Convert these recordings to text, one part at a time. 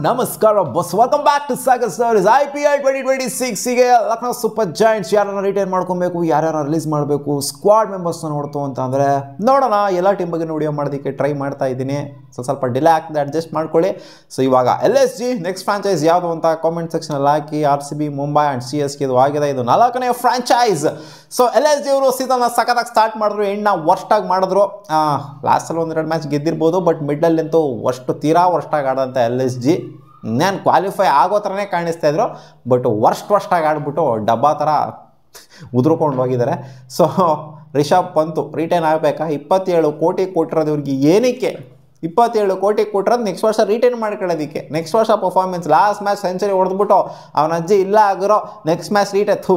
ನಮಸ್ಕಾರ ಬಸ್ welcome back to Sagar stories IPL 2026 ಗೆ ಲಕ್ನೋ ಸೂಪರ್ ಜಾಯಿಂಟ್ಸ್ ಯಾರನ್ನ ರಿಟೈನ್ ಮಾಡ್ಕೊಬೇಕು, ಯಾರ್ಯಾರ ರಿಲೀಸ್ ಮಾಡಬೇಕು, ಸ್ಕ್ವಾಡ್ ಮೆಂಬರ್ಸ್ನ ನೋಡ್ತು ಅಂತ ಅಂದರೆ ನೋಡೋಣ. ಎಲ್ಲ ಟೀಮ್ ಬಗ್ಗೆ ವಿಡಿಯೋ ಮಾಡೋದಕ್ಕೆ ಟ್ರೈ ಮಾಡ್ತಾ ಇದ್ದೀನಿ. ಸ್ವಲ್ಪ ಡಿಲೇ ಆಗ್ತದೆ, ಅಡ್ಜಸ್ಟ್ ಮಾಡ್ಕೊಳ್ಳಿ. ಸೊ ಇವಾಗ LSG ನೆಕ್ಸ್ಟ್ ಫ್ರಾಂಚೈಸ್ ಯಾವುದು ಅಂತ ಕಾಮೆಂಟ್ ಸೆಕ್ಷನಲ್ಲಿ ಹಾಕಿ. RCB, ಮುಂಬೈ ಆ್ಯಂಡ್ CSK ಇದು ಆಗಿದೆ. ಇದು 4ನೇ ಫ್ರಾಂಚೈಸ್. ಸೊ LSG ಅವರು ಸೀಸನ್ನ ಸಖತ್ತಾಗಿ ಸ್ಟಾರ್ಟ್ ಮಾಡಿದ್ರು, ಎಂಡ್ನ ವರ್ಸ್ಟಾಗಿ ಮಾಡಿದ್ರು. ಲಾಸ್ಟಲ್ಲಿ 1-2 ಮ್ಯಾಚ್ ಗೆದ್ದಿರ್ಬೋದು, ಬಟ್ ಮಿಡ್ಡಲ್ಲಂತೂ ತೀರಾ ವರ್ಸ್ಟಾಗಿ ಆಡೋಂಥ LSG ನಾನು ಕ್ವಾಲಿಫೈ ಆಗೋ ಥರನೇ ಕಾಣಿಸ್ತಾಯಿದ್ರು, ಬಟ್ ವರ್ಸ್ಟಾಗಿ ಆಡ್ಬಿಟ್ಟು ಡಬ್ಬಾ ಥರ ಉದುರ್ಕೊಂಡು ಹೋಗಿದ್ದಾರೆ. ಸೊ ರಿಷಬ್ ಪಂತ್ ರಿಟೈನ್ ಆಗಬೇಕಾ? 27 ಕೋಟಿ ಕೊಟ್ಟಿರೋದು ಇವ್ರಿಗೆ ಏನಕ್ಕೆ? 27 ಕೋಟಿ ಕೊಟ್ಟಿರೋದು ನೆಕ್ಸ್ಟ್ ವರ್ಷ ರಿಟೈನ್ ಮಾಡ್ಕೊಳ್ಳೋದಕ್ಕೆ. ನೆಕ್ಸ್ಟ್ ವರ್ಷ ಪರ್ಫಾರ್ಮೆನ್ಸ್, ಲಾಸ್ಟ್ ಮ್ಯಾಚ್ ಸೆಂಚುರಿ ಹೊಡೆದ್ಬಿಟ್ಟು ಅವನ ಅಜ್ಜಿ ಇಲ್ಲ ಆಗಿರೋ next match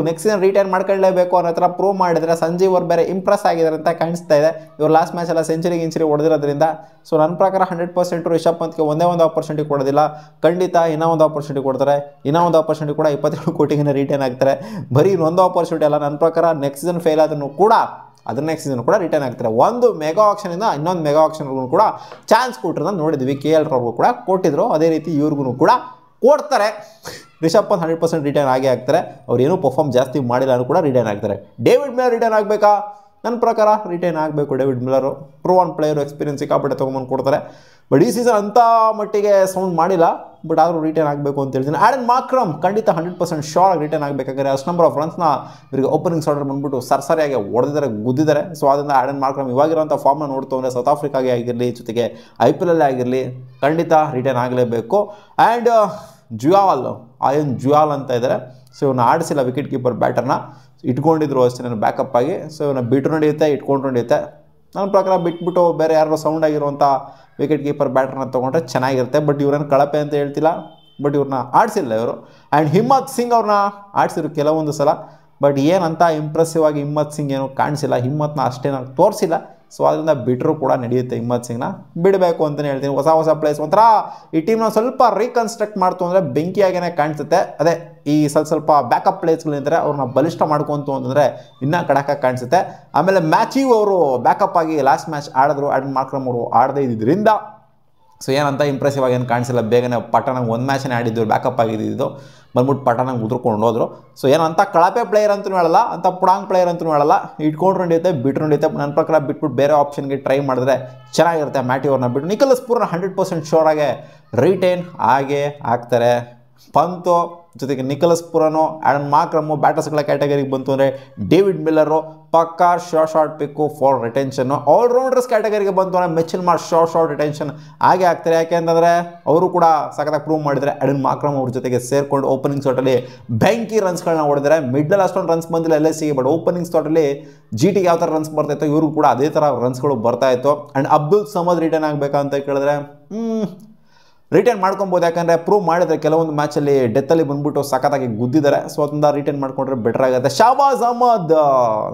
next season retain ಮಾಡ್ಕೊಳ್ಳೇಬೇಕು ಅನ್ನೋ ಥರ ಪ್ರೂವ್ ಮಾಡಿದರೆ ಸಂಜೀವ್ ಅವ್ರು ಬೇರೆ ಇಂಪ್ರೆಸ್ ಆಗಿದ್ದಾರೆ ಅಂತ ಕಾಣಿಸ್ತಾ ಇದೆ. ಇವ್ರು ಲಾಸ್ಟ್ ಮ್ಯಾಚ್ ಎಲ್ಲ ಸೆಂಚುರಿ ಹೊಡೆದಿರೋದ್ರಿಂದ. ಸೊ ನನ್ನ ಪ್ರಕಾರ 100% ರಿಷಬ್ ಪಂತ್ಗೆ ಒಂದೇ ಒಂದು ಆಪರ್ಚುನಿಟಿ ಕೊಡೋದಿಲ್ಲ, ಖಂಡಿತ ಇನ್ನೂ ಒಂದು ಆಪರ್ಚುನಿಟಿ ಕೊಡ್ತಾರೆ. ಇನ್ನೂ ಒಂದು ಆಪರ್ಚುನಿಟಿ ಕೂಡ 27 ಕೋಟಿಗೆ ರಿಟೈನ್ ಆಗ್ತಾರೆ. ಬರೀ ಇನ್ನೊಂದು ಆಪರ್ಚುನಿಟಿ ಅಲ್ಲ, ನನ್ನ ಪ್ರಕಾರ ನೆಕ್ಸ್ಟ್ ಸೀಸನ್ ಫೇಲ್ ಆದ್ರೂ ಕೂಡ ಅದನ್ನ ನೆಕ್ಸ್ಟ್ ಸೀಸನ್ ಕೂಡ ರಿಟರ್ನ್ ಆಗ್ತಾರೆ. ಒಂದು ಮೆಗಾ ಆಕ್ಷನಿಂದ ಇನ್ನೊಂದು ಮೆಗಾ ಆಕ್ಷನ್ಗೂ ಕೂಡ ಚಾನ್ಸ್ ಕೊಟ್ಟಿರೋದನ್ನ ನೋಡಿದ್ವಿ. KL ಅವ್ರಿಗೂ ಕೂಡ ಕೊಟ್ಟಿದ್ರು, ಅದೇ ರೀತಿ ಇವ್ರಿಗೂ ಕೂಡ ಕೊಡ್ತಾರೆ. ರಿಷಬ್ ಪಂತ್ 100% ರಿಟರ್ನ್ ಆಗೇ ಆಗ್ತಾರೆ. ಅವ್ರು ಏನೂ ಪರ್ಫಾರ್ಮ್ ಜಾಸ್ತಿ ಮಾಡಿಲ್ಲ ಕೂಡ ರಿಟರ್ನ್ ಆಗ್ತಾರೆ. ಡೇವಿಡ್ ಮಿಲ್ಲರ್ ರಿಟರ್ನ್ ಆಗಬೇಕಾ? ನನ್ನ ಪ್ರಕಾರ ರಿಟರ್ನ್ ಆಗಬೇಕು. David Miller proven player, experience ಸಿಕ್ಕಾಪಟ್ಟೆ ತೊಗೊಂಬಂದು ಕೊಡ್ತಾರೆ. ಬಟ್ ಈ ಸೀಸನ್ ಅಂಥ ಮಟ್ಟಿಗೆ ಸೌಂಡ್ ಮಾಡಿಲ್ಲ, ಬಟ್ ಆದರೂ ರಿಟರ್ನ್ ಆಗಬೇಕು ಅಂತ ಹೇಳ್ತೀನಿ. ಆ್ಯಡನ್ ಮಾರ್ಕ್ರಮ್ ಖಂಡಿತ 100% ಶೋರ್ ಆಗಿ ರಿಟರ್ನ್ ಆಗಬೇಕಾದ್ರೆ ಅಷ್ಟು ನಂಬರ್ ಆಫ್ ರನ್ಸ್ನ ಇವರಿಗೆ ಓಪನಿಂಗ್ಸ್ ಆರ್ಡರ್ ಬಂದ್ಬಿಟ್ಟು ಸರಿಯಾಗಿ ಹೊಡೆದಿದ್ದಾರೆ, ಗುದ್ದಿದ್ದಾರೆ. ಸೊ ಅದರಿಂದ ಆ್ಯಡನ್ ಮಾರ್ಕ್ರಮ್ ಇವಾಗಿರೋಂಥ ಫಾರ್ಮ್ನ ನೋಡ್ತು ಅಂದರೆ ಸೌತ್ ಆಫ್ರಿಕಾಗೆ ಆಗಿರಲಿ, ಜೊತೆಗೆ IPL ಆಗಿರಲಿ ಖಂಡಿತ ರಿಟರ್ನ್ ಆಗಲೇಬೇಕು. ಆ್ಯಂಡ್ ಆಯನ್ ಜುಯಾಲ್ ಅಂತ ಇದ್ದಾರೆ. ಸೊ ಇವನ್ನ ಆಡಿಸಿಲ್ಲ, ವಿಕೆಟ್ ಕೀಪರ್ ಬ್ಯಾಟರ್ನ ಇಟ್ಕೊಂಡಿದ್ರು ಅಷ್ಟೇ ನಾನು ಬ್ಯಾಕಪ್ ಆಗಿ. ಸೊ ಇವನ್ನ ಬಿಟ್ಟು ನಡೆಯುತ್ತೆ, ಇಟ್ಕೊಂಡು ನಡೆಯುತ್ತೆ. ನನ್ನ ಪ್ರಕಾರ ಬಿಟ್ಬಿಟ್ಟು ಬೇರೆ ಯಾರೋ ಸೌಂಡ್ ಆಗಿರುವಂಥ ವಿಕೆಟ್ ಕೀಪರ್ ಬ್ಯಾಟರ್ನ ತೊಗೊಂಡ್ರೆ ಚೆನ್ನಾಗಿರುತ್ತೆ. ಬಟ್ ಇವ್ರನ್ನ ಕಳಪೆ ಅಂತ ಹೇಳ್ತಿಲ್ಲ, ಬಟ್ ಇವ್ರನ್ನ ಆಡಿಸಿಲ್ಲ ಇವರು. ಆ್ಯಂಡ್ ಹಿಮ್ಮತ್ ಸಿಂಗ್ ಅವ್ರನ್ನ ಆಡಿಸಿದ್ರು ಕೆಲವೊಂದು ಸಲ, ಬಟ್ ಏನಂತ ಇಂಪ್ರೆಸಿವ್ ಆಗಿ ಹಿಮ್ಮತ್ ಸಿಂಗ್ ಏನೂ ಕಾಣಿಸಿಲ್ಲ. ಹಿಮ್ಮತ್ನ ಅಷ್ಟೇನು ತೋರಿಸಿಲ್ಲ. ಸೊ ಅದರಿಂದ ಬಿಟ್ಟರು ಕೂಡ ನಡೆಯುತ್ತೆ. ಹಿಮ್ಮತ್ ಸಿಂಗ್ನ ಬಿಡಬೇಕು ಅಂತಲೇ ಹೇಳ್ತೀನಿ. ಹೊಸ ಪ್ಲೇಸ್ ಒಂಥರ ಈ ಟೀಮ್ನ ಸ್ವಲ್ಪ ರೀಕನ್ಸ್ಟ್ರಕ್ಟ್ ಮಾಡ್ತು ಅಂದರೆ ಬೆಂಕಿಯಾಗೇ ಕಾಣಿಸುತ್ತೆ. ಅದೇ ಈ ಸ್ವಲ್ಪ ಬ್ಯಾಕಪ್ ಪ್ಲೇಸ್ಗಳಿಂದರೆ ಅವ್ರನ್ನ ಬಲಿಷ್ಠ ಮಾಡ್ಕೊಂತು ಅಂತಂದರೆ ಇನ್ನೂ ಕಡಕಾಗಿ ಕಾಣಿಸುತ್ತೆ. ಆಮೇಲೆ ಮ್ಯಾಚಿವ್ ಅವರು ಬ್ಯಾಕಪ್ ಆಗಿ ಲಾಸ್ಟ್ ಮ್ಯಾಚ್ ಆಡಿದ್ರು, ಆ್ಯಡನ್ ಮಾರ್ಕ್ರಮ್ ಅವರು ಆಡದೇ ಇದ್ದಿದ್ದರಿಂದ ಸೊ ಏನಂತ ಇಂಪ್ರೆಸಿವ್ ಆಗಿ ಏನು ಕಾಣಿಸಿಲ್ಲ. ಬೇಗನೆ ಪಟ್ಟಣಂಗೆ ಒಂದು ಮ್ಯಾಚನೇ ಆಡಿದ್ದು, ಬ್ಯಾಕಪ್ ಆಗಿದ್ದು, ಬಂದ್ಬಿಟ್ಟು ಪಟ್ಟಣಂಗೆ ಉದುರ್ಕೊಂಡು ಹೋದ್ರು. ಸೊ ಏನಂತ ಕಳಪೆ ಪ್ಲೇಯರ್ ಅಂತಲೂ ಹೇಳಲ್ಲ, ಅಂತ ಪುಡಾಂಗ್ ಪ್ಲೇಯರ್ ಅಂತಲೂ ಹೇಳಲ್ಲ. ಇಟ್ಕೊಂಡು ನಡೆಯುತ್ತೆ, ಬಿಟ್ಟು ನಡೆಯುತ್ತೆ. ನನ್ನ ಪ್ರಕಾರ ಬಿಟ್ಬಿಟ್ಟು ಬೇರೆ ಆಪ್ಷನ್ಗೆ ಟ್ರೈ ಮಾಡಿದ್ರೆ ಚೆನ್ನಾಗಿರುತ್ತೆ. ಮ್ಯಾಟಿ ಅವ್ರನ್ನ ಬಿಟ್ಟು ನಿಕೋಲಸ್ ಪೂರ್ನ 100% ಶೋರಾಗೆ ರಿಟೈನ್ ಆಗೇ ಆಗ್ತಾರೆ. ಪಂತು ಜೊತೆಗೆ ನಿಕೋಲಸ್ ಪುರನು, ಆ್ಯಡನ್ ಮಾರ್ಕ್ರಮ್ಮು ಬ್ಯಾಟರ್ಸ್ಗಳ ಕ್ಯಾಟಗರಿಗೆ ಬಂತು ಅಂದರೆ ಡೇವಿಡ್ ಮಿಲ್ಲರು ಪಕ್ಕಾ short pick for retention. All rounders ಕ್ಯಾಟಗರಿಗೆ ಬಂತು ಅಂದರೆ ಮಿಚೆಲ್ ಮಾರ್ಷ್ ಶಾರ್ಟ್ ರಿಟೆನ್ಷನ್ ಆಗೇ ಆಗ್ತಾರೆ. ಯಾಕೆಂತಂದರೆ ಅವರು ಕೂಡ ಸಖತ್ತಾಗಿ ಪ್ರೂವ್ ಮಾಡಿದರೆ ಆ್ಯಡನ್ ಮಾರ್ಕ್ರಮ್ ಅವ್ರ ಜೊತೆಗೆ ಸೇರಿಕೊಂಡು ಓಪನಿಂಗ್ ಸ್ಲಾಟಲ್ಲಿ ಬೆಂಕಿ ರನ್ಸ್ಗಳನ್ನ ಹೊಡೆದರೆ. ಮಿಡ್ಡಲ್ಲಿ ಅಷ್ಟೊಂದು ರನ್ಸ್ ಬಂದಿಲ್ಲ LSGಗೆ, ಬಟ್ ಓಪನಿಂಗ್ ಸ್ಲಾಟಲ್ಲಿ GTಗೆ ಯಾವ ಥರ ರನ್ಸ್ ಬರ್ತಾಯಿತ್ತು ಇವರು ಕೂಡ ಅದೇ ಥರ ರನ್ಸ್ಗಳು ಬರ್ತಾಯಿತ್ತು. ಆ್ಯಂಡ್ ಅಬ್ದುಲ್ ಸಮದ್ ರಿಟರ್ನ್ ಆಗಬೇಕಂತ ಕೇಳಿದ್ರೆ ರಿಟರ್ನ್ ಮಾಡ್ಕೊಬೋದು. ಯಾಕಂದರೆ ಪ್ರೂವ್ ಮಾಡಿದರೆ ಕೆಲವೊಂದು ಮ್ಯಾಚಲ್ಲಿ ಡೆತ್ತಲ್ಲಿ ಬಂದ್ಬಿಟ್ಟು ಸಖತ್ತಾಗಿ ಗುದ್ದಿದ್ದಾರೆ. ಸೊ ಅದರಿಂದ ರಿಟರ್ನ್ ಮಾಡ್ಕೊಂಡ್ರೆ ಬೆಟರ್ ಆಗುತ್ತೆ. ಶಹಬಾಜ್ ಅಹ್ಮದ್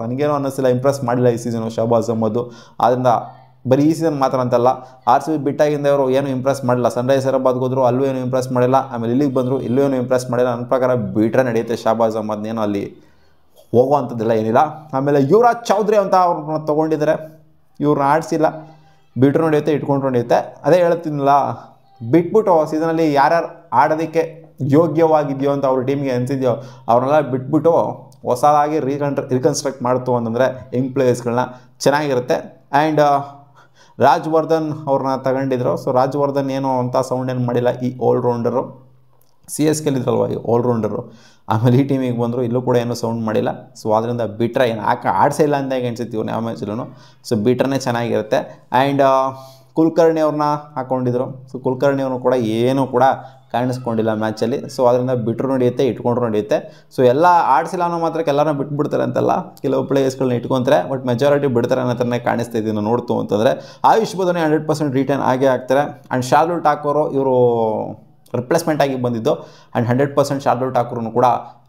ನನಗೇನೋ ಅನ್ನಿಸಿಲ್ಲ, ಇಂಪ್ರೆಸ್ ಮಾಡಿಲ್ಲ ಈ ಸೀಸನು ಶಹಬಾಜ್ ಅಹ್ಮದ್. ಆದ್ದರಿಂದ ಬರೀ ಈ ಸೀಸನ್ ಮಾತ್ರ ಅಂತಲ್ಲ, RCB ಬಿಟ್ಟಾಗಿಂದ ಅವರು ಏನು ಇಂಪ್ರೆಸ್ ಮಾಡಿಲ್ಲ. ಸನ್ರೈಸ್ ಹೈದರಾಬಾದ್ಗೆ ಹೋದ್ರು, ಅಲ್ಲೂ ಏನು ಇಂಪ್ರೆಸ್ ಮಾಡಿಲ್ಲ. ಆಮೇಲೆ ಇಲ್ಲಿಗೆ ಬಂದರು, ಇಲ್ಲೂ ಏನು ಇಂಪ್ರೆಸ್ ಮಾಡಿಲ್ಲ. ನನ್ನ ಪ್ರಕಾರ ಬಿಟ್ರೆ ನಡೆಯುತ್ತೆ ಶಹಬಾಜ್ ಅಹ್ಮದ್ನೇನೋ ಅಲ್ಲಿ ಹೋಗುವಂಥದ್ದೆಲ್ಲ ಏನಿಲ್ಲ. ಆಮೇಲೆ ಯುವರಾಜ್ ಚೌಧರಿ ಅಂತ ಅವ್ರನ್ನ ತೊಗೊಂಡಿದ್ದಾರೆ, ಇವ್ರನ್ನ ಆಡಿಸಿಲ್ಲ. ಬಿಟ್ರು ನಡೆಯುತ್ತೆ, ಇಟ್ಕೊಂಡು ನಡೆಯುತ್ತೆ. ಅದೇ ಹೇಳ್ತೀನಿಲ್ಲ, ಬಿಟ್ಬಿಟ್ಟು ಸೀಸನಲ್ಲಿ ಯಾರ್ಯಾರು ಆಡೋದಕ್ಕೆ ಯೋಗ್ಯವಾಗಿದೆಯೋ ಅಂತ ಅವ್ರ ಟೀಮ್ಗೆ ಅನಿಸಿದೆಯೋ ಅವ್ರನ್ನೆಲ್ಲ ಬಿಟ್ಬಿಟ್ಟು ಹೊಸದಾಗಿ ರೀಕನ್ಸ್ಟ್ರಕ್ಟ್ ಮಾಡ್ತು ಅಂತಂದರೆ ಯಂಗ್ ಪ್ಲೇಯರ್ಸ್ಗಳನ್ನ ಚೆನ್ನಾಗಿರುತ್ತೆ. ಆ್ಯಂಡ್ ರಾಜ್ವರ್ಧನ್ ಅವ್ರನ್ನ ತಗೊಂಡಿದ್ರು. ಸೊ ರಾಜ್ವರ್ಧನ್ ಏನೋ ಅಂತ ಸೌಂಡ್ ಏನು ಮಾಡಿಲ್ಲ. ಈ ಆಲ್ರೌಂಡರು CSKಲಿದ್ರಲ್ವ ಈ ಆಲ್ರೌಂಡರು, ಆಮೇಲೆ ಈ ಟೀಮಿಗೆ ಬಂದರು, ಇಲ್ಲೂ ಕೂಡ ಏನೂ ಸೌಂಡ್ ಮಾಡಿಲ್ಲ. ಸೊ ಅದರಿಂದ ಬಿಟ್ರೆ ಏನು ಆಡಿಸೇ ಇಲ್ಲ ಅಂತ ಅನಿಸುತ್ತೆ ಇವ್ನು ಯಾವ ಮ್ಯಾಚಲ್ಲೂ. ಸೊ ಬಿಟ್ರೇ ಚೆನ್ನಾಗಿರುತ್ತೆ. ಆ್ಯಂಡ್ ಕುಲಕರ್ಣಿ ಅವ್ರನ್ನ ಹಾಕ್ಕೊಂಡಿದ್ರು. ಸೊ ಕುಲಕರ್ಣಿ ಅವ್ರನ್ನ ಕೂಡ ಏನೂ ಕೂಡ ಕಾಣಿಸ್ಕೊಂಡಿಲ್ಲ ಮ್ಯಾಚಲ್ಲಿ. ಸೊ ಅದರಿಂದ ಬಿಟ್ಟರು ನಡೆಯುತ್ತೆ, ಇಟ್ಕೊಂಡ್ರು ನಡೆಯುತ್ತೆ. ಸೊ ಎಲ್ಲ ಆಡಿಸಿಲ್ಲ ಅನ್ನೋ ಮಾತ್ರಕ್ಕೆ ಎಲ್ಲರೂ ಬಿಟ್ಬಿಡ್ತಾರೆ ಅಂತಲ್ಲ, ಕೆಲವು ಪ್ಲೇಯರ್ಸ್ಗಳನ್ನ ಇಟ್ಕೊತಾರೆ, ಬಟ್ ಮೆಜಾರಿಟಿ ಬಿಡ್ತಾರೆ ಅನ್ನೋ ಥರನೇ ಕಾಣಿಸ್ತಾ ಇದ್ದೀನಿ ನೋಡ್ತು ಅಂತಂದರೆ. ಆಯುಷ್ ಬದನೆ 100% ರಿಟರ್ನ್ ಆಗೇ ಆಗ್ತಾರೆ. ಆ್ಯಂಡ್ ಶಾರ್ದುಲ್ ಠಾಕೂರು ಇವರು ರಿಪ್ಲೇಸ್ಮೆಂಟ್ ಆಗಿ ಬಂದಿದ್ದು. ಆ್ಯಂಡ್ 100% ಶಾರ್ದುಲ್ ಠಾಕೂರ್ನು ಕೂಡ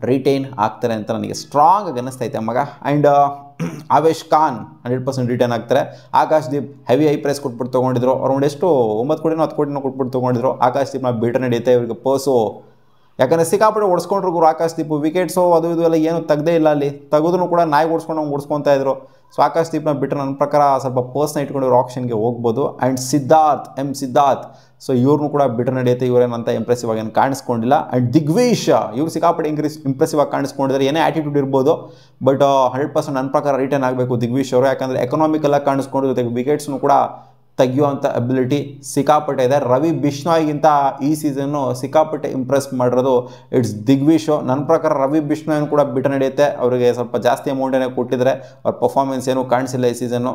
ರಿಟೈನ್ ಆಗ್ತಾರೆ ಅಂತ ನನಗೆ ಸ್ಟ್ರಾಂಗ್ ಆಗಿ ಅನ್ನಿಸ್ತೈತೆ ಮಗ. ಆ್ಯಂಡ್ ಆವೇಶ್ ಖಾನ್ 100% ರಿಟರ್ನ್ ಆಗ್ತಾರೆ. Akash Deep heavy high price ಕೊಟ್ಬಿಟ್ಟು ತೊಗೊಂಡಿದ್ರು. ಅವ್ರು ಎಷ್ಟು 9 ಕೋಟಿನೋ 10 ಕೋಟಿನೋ ಕೊಟ್ಬಿಟ್ಟು ತೊಗೊಂಡಿದ್ರು. ಆಕಾಶ್ ದೀಪ್ನ ಬಿಟ್ರೆ ನಡೆಯುತ್ತೆ. ಇವರಿಗೆ ಪರ್ಸು ಯಾಕಂದರೆ ಸಿಕ್ಕಾಪಟ್ಟೆ ಓಡಿಸ್ಕೊಂಡ್ರು ಗುರು ಆಕಾಶ್ದೀಪ್, ವಿಕೆಟ್ಸು ಅದು ಇದು ಎಲ್ಲ ಏನು ತೆಗ್ದೇ ಇಲ್ಲ, ಅಲ್ಲಿ ತೆಗೆದ್ರು ಕೂಡ ನಾಯಿ ಓಡಿಸ್ಕೊಂಡು ಓಡಿಸ್ಕೊತಾ ಇದ್ರು. ಸೊ ಆಕಾಶ್ದೀಪ್ನ ಬಿಟ್ಟರೆ ನನ್ನ ಪ್ರಕಾರ ಸ್ವಲ್ಪ ಪರ್ಸ್ನ ಇಟ್ಕೊಂಡು ಇವ್ರು ಆಪ್ಷನ್ಗೆ ಹೋಗ್ಬೋದು. ಆ್ಯಂಡ್ ಸಿದ್ಧಾರ್ಥ್ ಸೊ ಇವ್ರನ್ನೂ ಕೂಡ ಬಿಟ್ಟರೆ ನಡೆಯುತ್ತೆ. ಇವರೇನಂತ ಇಂಪ್ರೆಸಿವ್ ಆಗಿ ಏನು ಕಾಣಿಸ್ಕೊಂಡಿಲ್ಲ. ಆ್ಯಂಡ್ ದಿಗ್ವಿಶ್ ಇವ್ರು ಸಿಕ್ಕಾಪಟ್ಟೆ ಇಂಪ್ರೆಸಿವ್ ಆಗಿ ಕಾಣಿಸ್ಕೊಂಡಿದ್ದಾರೆ. ಏನೇ ಆ್ಯಟಿಟ್ಯೂಡ್ ಇರ್ಬೋದು, ಬಟ್ 100% ನನ್ನ ಪ್ರಕಾರ ರಿಟರ್ನ್ ಆಗಬೇಕು ದಿಗ್ವಿಶ್ ಅವರು. ಯಾಕಂದರೆ ಎಕನಾಮಿಕಲಾಗಿ ಕಾಣಿಸ್ಕೊಂಡು ಜೊತೆಗೆ ವಿಕೆಟ್ಸ್ನು ಕೂಡ ತೆಗೆಯುವಂಥ ಅಬಿಲಿಟಿ ಸಿಕ್ಕಾಪಟ್ಟೆ ಇದೆ. ರವಿ ಬಿಷ್ಣಾಯ್ಗಿಂತ ಈ ಸೀಸನ್ನು ಸಿಕ್ಕಾಪಟ್ಟೆ ಇಂಪ್ರೆಸ್ ಮಾಡಿರೋದು ಇಟ್ಸ್ ದಿಗ್ವಿಶ್. ನನ್ನ ಪ್ರಕಾರ ರವಿ ಬಿಷ್ಣಾಯ್ನು ಕೂಡ ಬಿಟ್ಟು ನಡೆಯುತ್ತೆ. ಅವರಿಗೆ ಸ್ವಲ್ಪ ಜಾಸ್ತಿ ಅಮೌಂಟೇನೆ ಕೊಟ್ಟಿದ್ದಾರೆ. ಅವ್ರ ಪರ್ಫಾರ್ಮೆನ್ಸ್ ಏನೂ ಕಾಣಿಸಿಲ್ಲ ಈ ಸೀಸನ್ನು.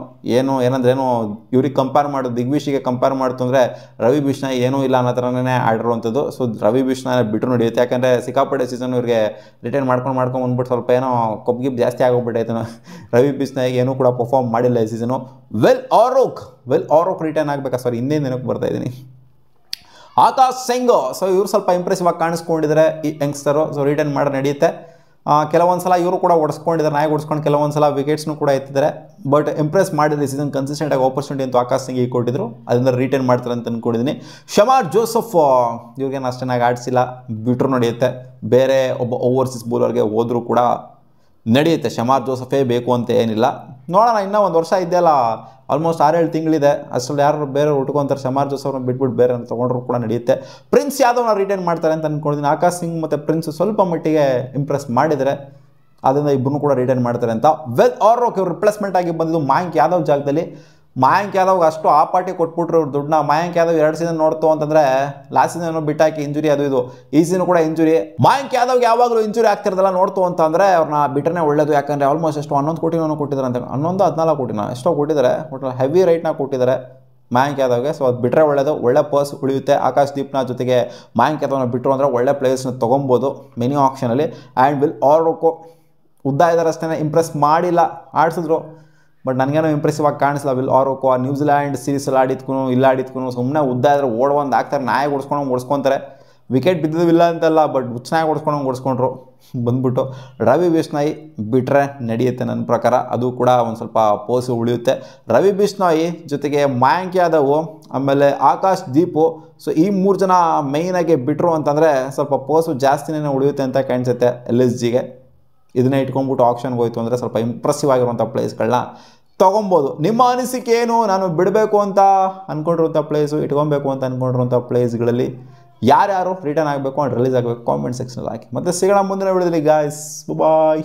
ಏನಂದ್ರೇನು ಇವ್ರಿಗೆ ಕಂಪೇರ್ ಮಾಡೋದು, ದಿಗ್ವಿಶಿಗೆ ಕಂಪೇರ್ ಮಾಡ್ತು ಅಂದರೆ ರವಿ ಬಿಷ್ಣಾಯ್ ಏನೂ ಇಲ್ಲ ಅನ್ನೋ ಥರನೇ ಆಡಿರುವಂಥದ್ದು. ಸೊ ರವಿ ಬಿಷ್ಣಾಯ್ ಬಿಟ್ಟು ನಡೆಯುತ್ತೆ. ಯಾಕಂದರೆ ಸಿಕ್ಕಾಪಟ್ಟೆ ಸೀಸನ್ ಇವ್ರಿಗೆ ರಿಟೈನ್ ಮಾಡ್ಕೊಂಡು ಬಂದ್ಬಿಟ್ಟು ಸ್ವಲ್ಪ ಏನೋ ಕೊಬ್ಗಿಬ್ ಜಾಸ್ತಿ ಆಗೋಗ್ಬಿಟ್ಟೈತೆ. ರವಿ ಬಿಷ್ಣಾಯ್ಗೆ ಏನೂ ಕೂಡ ಪರ್ಫಾರ್ಮ್ ಮಾಡಿಲ್ಲ ಈ ಸೀಸನು. ವೆಲ್ ಆರೋಕ್ ರಿಟರ್ನ್ ಆಗಬೇಕಾ, ಸಾರಿ ಹಿಂದೆ ನೆನಪು ಬರ್ತಾ ಇದ್ದೀನಿ. ಆಕಾಶ್ ಸಿಂಗ್ ಸೊ ಇವರು ಸ್ವಲ್ಪ ಇಂಪ್ರೆಸಿವ್ ಆಗಿ ಕಾಣಿಸ್ಕೊಂಡಿದ್ದಾರೆ ಈ ಯಂಗ್ಸ್ಟರು. ಸೊ ರಿಟರ್ನ್ ಮಾಡಿ ನಡೆಯುತ್ತೆ. ಕೆಲವೊಂದು ಸಲ ಇವರು ಕೂಡ ಓಡಿಸ್ಕೊಂಡಿದ್ದಾರೆ, ನಾಯಿ ಓಡಿಸ್ಕೊಂಡು ಕೆಲವೊಂದು ಸಲ ವಿಕೆಟ್ಸ್ನು ಕೂಡ ಎತ್ತಿದ್ದಾರೆ. ಬಟ್ ಇಂಪ್ರೆಸ್ ಮಾಡಿದ್ರೆ ಸೀಸನ್ ಕನ್ಸಿಸ್ಟೆಂಟಾಗಿ ಆಪರ್ಚುನಿಟಿ ಅಂತೂ ಆಕಾಶ್ ಸಿಂಗ್ ಈಗ ಕೊಟ್ಟಿದ್ರು, ಅದರಿಂದ ರಿಟರ್ನ್ ಮಾಡ್ತಾರೆ ಅಂತ ಅಂದ್ಕೊಂಡಿದ್ದೀನಿ. ಶಮಾರ್ ಜೋಸಫ್ ಇವ್ರಿಗೇನು ಅಷ್ಟೇನಾಗಿ ಆಡಿಸಿಲ್ಲ, ಬಿಟ್ಟರು ನಡೆಯುತ್ತೆ. ಬೇರೆ ಒಬ್ಬ ಓವರ್ಸೀಸ್ ಬೌಲರ್ಗೆ ಹೋದರೂ ಕೂಡ ನಡೆಯುತ್ತೆ. ಶಮಾರ್ ಜೋಸಫೇ ಬೇಕು ಅಂತ ಏನಿಲ್ಲ, ನೋಡೋಣ. ಇನ್ನೂ ಒಂದು ವರ್ಷ ಇದೆಯಲ್ಲ, ಆಲ್ಮೋಸ್ಟ್ 6-7 ತಿಂಗಳಿದೆ. ಅಷ್ಟರಲ್ಲಿ ಯಾರು ಬೇರೆ ಉಟ್ಕೊತಾರೆ. ಶಮಾರ್ ಜೋಸಫ್ ಅವ್ರನ್ನ ಬಿಟ್ಬಿಟ್ಟು ಬೇರೆ ತೊಗೊಂಡ್ರು ಕೂಡ ನಡೆಯುತ್ತೆ. ಪ್ರಿನ್ಸ್ ಯಾದವ್ನ ರಿಟರ್ನ್ ಮಾಡ್ತಾರೆ ಅಂತ ಅಂದ್ಕೊಂಡಿದ್ದೀನಿ. ಆಕಾಶ್ ಸಿಂಗ್ ಮತ್ತು ಪ್ರಿನ್ಸ್ ಸ್ವಲ್ಪ ಮಟ್ಟಿಗೆ ಇಂಪ್ರೆಸ್ ಮಾಡಿದರೆ, ಅದರಿಂದ ಇಬ್ಬರನ್ನೂ ಕೂಡ ರಿಟರ್ನ್ ಮಾಡ್ತಾರೆ ಅಂತ. ವೆಲ್ ಆರೋಕ್ ಇವ್ರು ರಿಪ್ಲೇಸ್ಮೆಂಟ್ ಆಗಿ ಬಂದಿದ್ದು ಮಯಾಂಕ್ ಯಾದವ್ ಜಾಗದಲ್ಲಿ. ಮಯಾಂಕ್ ಯಾದವ್ಗೆ ಅಷ್ಟು ಆ ಪಾರ್ಟಿ ಕೊಟ್ಬಿಟ್ರು ಇವ್ರು ದುಡ್ಡನ್ನ. ಮಯಾಂಕ್ ಯಾದವ್ 2 ಸೀಸನ್ ನೋಡ್ತು ಅಂತಂದರೆ ಲಾಸ್ಟ್ ಸೀಸನ್ ಬಿಟ್ಟಾಕಿ ಇಂಜುರಿ ಅದು ಇದು, ಈ ಸೀಸನ್ ಕೂಡ ಇಂಜುರಿ. ಮಯಾಂಕ್ ಯಾದವ್ಗೆ ಯಾವಾಗಲೂ ಇಂಜುರಿ ಆಗ್ತಿರೋದಲ್ಲ ನೋಡ್ತು ಅಂತಂದರೆ ಅವ್ರನ್ನ ಬಿಟ್ಟರೆ ಒಳ್ಳೇದು. ಯಾಕಂದರೆ ಆಲ್ಮೋಸ್ಟ್ ಎಷ್ಟು 11 ಕೋಟಿನೂ ಕೊಟ್ಟಿದ್ದಾರೆ ಅಂತ, 11-14 ಕೋಟಿನ ಎಷ್ಟೋ ಕೊಟ್ಟಿದ್ದಾರೆ, ಒಟ್ಟು ಹೆವಿ ರೈಟ್ನ ಕೊಟ್ಟಿದ್ದಾರೆ ಮಯಾಂಕ್ ಯಾದವ್ಗೆ. ಸೊ ಅದು ಬಿಟ್ಟರೆ ಒಳ್ಳೇದು, ಒಳ್ಳೆ ಪರ್ಸ್ ಉಳಿಯುತ್ತೆ. ಆಕಾಶ್ದೀಪ್ನ ಜೊತೆಗೆ ಮಯಾಂಕ್ ಯಾದವ್ನ ಬಿಟ್ಟರು ಅಂದರೆ ಒಳ್ಳೆ ಪ್ಲೇಯರ್ಸ್ನ ತೊಗೊಬೋದು ಮಿನಿ ಆಕ್ಷನಲ್ಲಿ. ಆ್ಯಂಡ್ ವಿಲ್ ಆರೋಕು ಉದ್ದ ಇದ್ದಾರೆ ಅಷ್ಟೇ, ಇಂಪ್ರೆಸ್ ಮಾಡಿಲ್ಲ, ಆಡಿಸಿದ್ರು ಬಟ್ ನನಗೇನೋ ಇಂಪ್ರೆಸಿವ್ ಆಗಿ ಕಾಣಿಸಲ್ಲ. ವಿಲ್ ಆರೋಕು ಆ ನ್ಯೂಜಿಲ್ಯಾಂಡ್ ಸೀರೀಸಲ್ಲಿ ಆಡಿದ್ಕೂ ಸುಮ್ಮನೆ ಉದ್ದ ಇದ್ರೆ ಓಡುವಂದು ಆಗ್ತಾರೆ, ನಾಯಿ ಓಡಿಸ್ಕೊಂತಾರೆ. ವಿಕೆಟ್ ಬಿದ್ದಿಲ್ಲ ಅಂತಲ್ಲ, ಬಟ್ ಹುಚ್ಚನಾಗಿ ಓಡಿಸ್ಕೊಂಡ್ರು ಬಂದ್ಬಿಟ್ಟು. ರವಿ ಬಿಷ್ಣಾಯ್ ಬಿಟ್ಟರೆ ನಡೆಯುತ್ತೆ ನನ್ನ ಪ್ರಕಾರ, ಅದು ಕೂಡ ಒಂದು ಸ್ವಲ್ಪ ಪೋಸು ಉಳಿಯುತ್ತೆ. ರವಿ ಬಿಷ್ಣಾಯ್ ಜೊತೆಗೆ ಮಯಾಂಕ್ ಯಾದವ್ ಆಮೇಲೆ ಆಕಾಶ್ ದೀಪು, ಸೊ ಈ 3 ಜನ ಮೇಯ್ನಾಗಿ ಬಿಟ್ಟರು ಅಂತಂದರೆ ಸ್ವಲ್ಪ ಪೋಸು ಜಾಸ್ತಿನೇ ಉಳಿಯುತ್ತೆ ಅಂತ ಕಾಣಿಸುತ್ತೆ LSGಗೆ. ಇದನ್ನೇ ಇಟ್ಕೊಂಡ್ಬಿಟ್ಟು ಆಪ್ಷನ್ಗೆ ಹೋಯ್ತು ಅಂದರೆ ಸ್ವಲ್ಪ ಇಂಪ್ರೆಸಿವ್ ಆಗಿರುವಂಥ ಪ್ಲೇಸ್ಗಳನ್ನ ತೊಗೊಬೋದು. ನಿಮ್ಮ ಅನಿಸಿಕೆ ಏನು? ನಾನು ಬಿಡಬೇಕು ಅಂತ ಅಂದ್ಕೊಂಡಿರುವಂಥ ಪ್ಲೇಸು, ಇಟ್ಕೊಬೇಕು ಅಂತ ಅಂದ್ಕೊಂಡಿರುವಂಥ ಪ್ಲೇಸ್ಗಳಲ್ಲಿ ಯಾರ್ಯಾರು ರಿಟರ್ನ್ ಆಗಬೇಕು ಆ್ಯಂಡ್ ರಿಲೀಸ್ ಆಗಬೇಕು ಕಾಮೆಂಟ್ ಸೆಕ್ಷನಲ್ಲಿ ಹಾಕಿ. ಮತ್ತೆ ಸಿಗೋಣ ಮುಂದಿನ ವಿಡಿಯೋದಲ್ಲಿ ಗಾಯ್ಸ್, ಬಾಯ್.